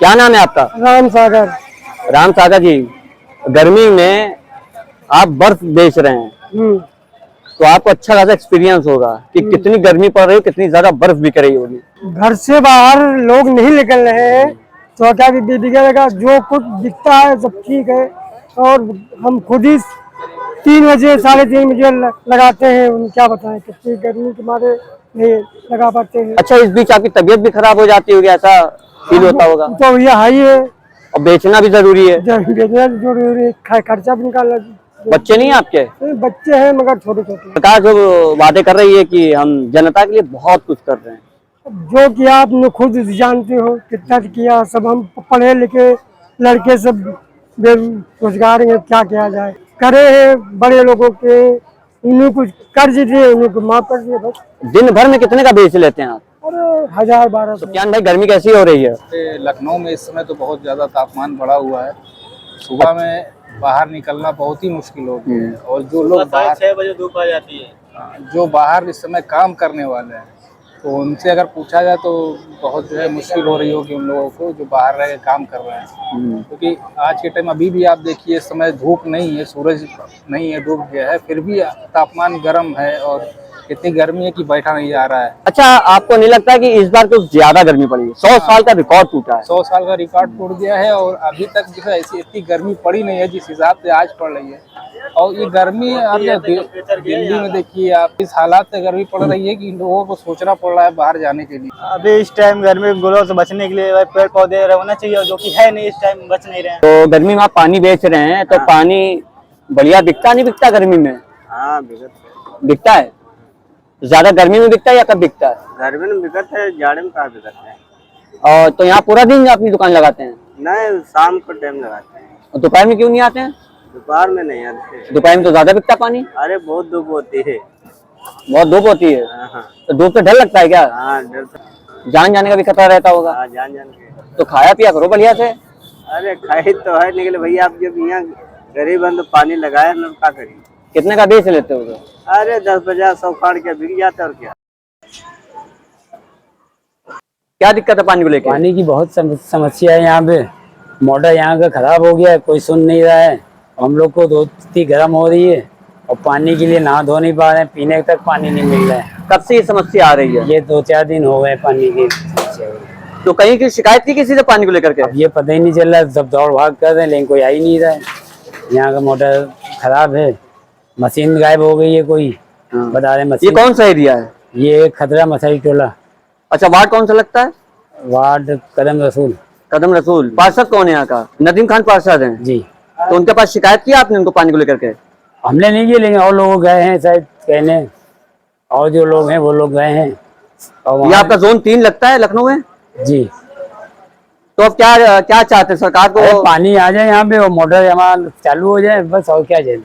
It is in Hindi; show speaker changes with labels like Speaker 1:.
Speaker 1: क्या नाम है आपका?
Speaker 2: राम सागर।
Speaker 1: राम सागर जी, गर्मी में आप बर्फ बेच रहे हैं तो आपको अच्छा खासा एक्सपीरियंस होगा कि कितनी गर्मी पड़ रही है, कितनी ज्यादा बर्फ बिक रही होगी।
Speaker 2: घर से बाहर लोग नहीं निकल रहे हैं तो क्या बिकेगा, जो कुछ बिकता है सब ठीक है। और हम खुद ही 3 बजे 3:30 बजे लगाते हैं। क्या बताएं, कितनी गर्मी के मारे नहीं लगा पाते हैं।
Speaker 1: अच्छा, इस बीच आपकी तबीयत भी खराब हो जाती होगी, ऐसा फील होता होगा?
Speaker 2: तो ये हाई है
Speaker 1: और बेचना भी जरूरी है,
Speaker 2: बेचना जरूरी है, खर्चा भी निकालना।
Speaker 1: बच्चे नहीं है आपके?
Speaker 2: बच्चे हैं मगर छोटे छोटे।
Speaker 1: सरकार जो वादे कर रही है कि हम जनता के लिए बहुत कुछ कर रहे हैं,
Speaker 2: जो किया आपने खुद जानते हो कितना किया। सब हम पढ़े लिखे लड़के सब बेरोजगार हैं, क्या किया जाए। करे हैं बड़े लोगों के, उन्हें कुछ कर्ज दिए, उन्हें को माफ कर दिए बस।
Speaker 1: दिन भर में कितने का बेच लेते हैं आप?
Speaker 2: और 1000-1200।
Speaker 1: क्या भाई, गर्मी कैसी हो रही है?
Speaker 3: लखनऊ में इस समय तो बहुत ज़्यादा तापमान बढ़ा हुआ है। सुबह में बाहर निकलना बहुत ही मुश्किल हो गया है। और जो लोग बाहर
Speaker 4: 6 बजे धूप आ जाती है,
Speaker 3: जो बाहर इस समय काम करने वाले हैं तो उनसे अगर पूछा जाए तो बहुत जो है मुश्किल हो रही होगी उन लोगों को जो बाहर रह के काम कर रहे हैं। क्योंकि आज के टाइम अभी भी आप देखिए, इस समय धूप नहीं है, सूरज नहीं है, डूब गया है, फिर भी तापमान गर्म है और इतनी गर्मी है कि बैठा नहीं जा रहा है।
Speaker 1: अच्छा, आपको नहीं लगता कि इस बार कुछ ज्यादा गर्मी पड़ी है? 100 साल का रिकॉर्ड टूटा है।
Speaker 3: 100 साल का रिकॉर्ड टूट गया है और अभी तक जो है ऐसी इतनी गर्मी पड़ी नहीं है जिस हिसाब से आज पड़ रही है। और ये गर्मी आप दिल्ली में देखिए, आप इस हालात से गर्मी पड़ रही है कि लोगों को सोचना पड़ रहा है बाहर जाने के लिए।
Speaker 4: अभी इस टाइम गर्मी के गोलों से बचने के लिए पेड़ पौधे होना चाहिए, जो कि है नहीं, इस टाइम बच नहीं रहे हैं।
Speaker 1: तो गर्मी में आप पानी बेच रहे हैं तो पानी बढ़िया बिकता नहीं बिकता गर्मी में?
Speaker 4: हाँ,
Speaker 1: बिकता है। ज्यादा गर्मी में बिकता है या कब बिकता है?
Speaker 4: गर्मी में बिकत है, जाड़े में कहाँ बिकत है।
Speaker 1: और तो यहाँ पूरा दिन अपनी दुकान लगाते हैं?
Speaker 4: नहीं, शाम को टाइम लगाते हैं।
Speaker 1: और दोपहर में क्यों नहीं आते हैं?
Speaker 4: दोपहर में नहीं आते।
Speaker 1: दोपहर में तो ज्यादा बिकता पानी।
Speaker 4: अरे बहुत धूप होती है।
Speaker 1: बहुत धूप होती है।
Speaker 4: हाँ,
Speaker 1: तो धूप से डर लगता है क्या?
Speaker 4: हाँ, डर।
Speaker 1: जान जाने का भी खतरा रहता होगा।
Speaker 4: हाँ, जान के।
Speaker 1: तो खाया पिया करो बढ़िया से।
Speaker 4: अरे खाई तो है, निकले भैया, आप जब यहाँ गरीब बंद पानी लगाए ना, क्या करिए।
Speaker 1: कितने का बेच लेते हो तो?
Speaker 4: अरे 10-50-100 फाड़ के बिक जाता। और
Speaker 1: क्या दिक्कत है पानी को लेकर?
Speaker 5: पानी की बहुत समस्या है यहाँ पे। मोटर यहाँ का खराब हो गया है, कोई सुन नहीं रहा है। हम लोग को धोती गर्म हो रही है और पानी के लिए नहा धो नहीं पा रहे हैं, पीने तक पानी नहीं मिल रहा है।
Speaker 1: कब से ये समस्या आ रही है?
Speaker 5: ये 2-4 दिन हो गए पानी की समस्या हो रही।
Speaker 1: तो कहीं की शिकायत की किसी से पानी को लेकर के?
Speaker 5: अब ये पता ही नहीं चल रहा, सब दौड़ भाग कर रहे हैं लेकिन कोई आ ही नहीं रहा है। यहाँ का मोटर खराब है, मशीन गायब हो गई है, कोई बता रहे मशीन।
Speaker 1: ये कौन सा एरिया है?
Speaker 5: ये खतरा मसाई टोला।
Speaker 1: अच्छा, वार्ड कौन सा लगता है?
Speaker 5: वार्ड कदम रसूल।
Speaker 1: कदम रसूल। पार्षद कौन है यहाँ का? नदीम खान पार्षद हैं
Speaker 5: जी।
Speaker 1: तो उनके पास शिकायत की आपने उनको पानी को लेकर के?
Speaker 5: हमने नहीं किया, लेकिन और लोग गए हैं शायद कहने, और जो लोग हैं वो लोग गए हैं। और
Speaker 1: ये आपका जोन 3 लगता है लखनऊ में?
Speaker 5: जी।
Speaker 1: तो अब क्या क्या चाहते हैं सरकार को?
Speaker 5: पानी आ जाए यहाँ पे और मोटर हमारा चालू हो जाए बस, और क्या चाहिए।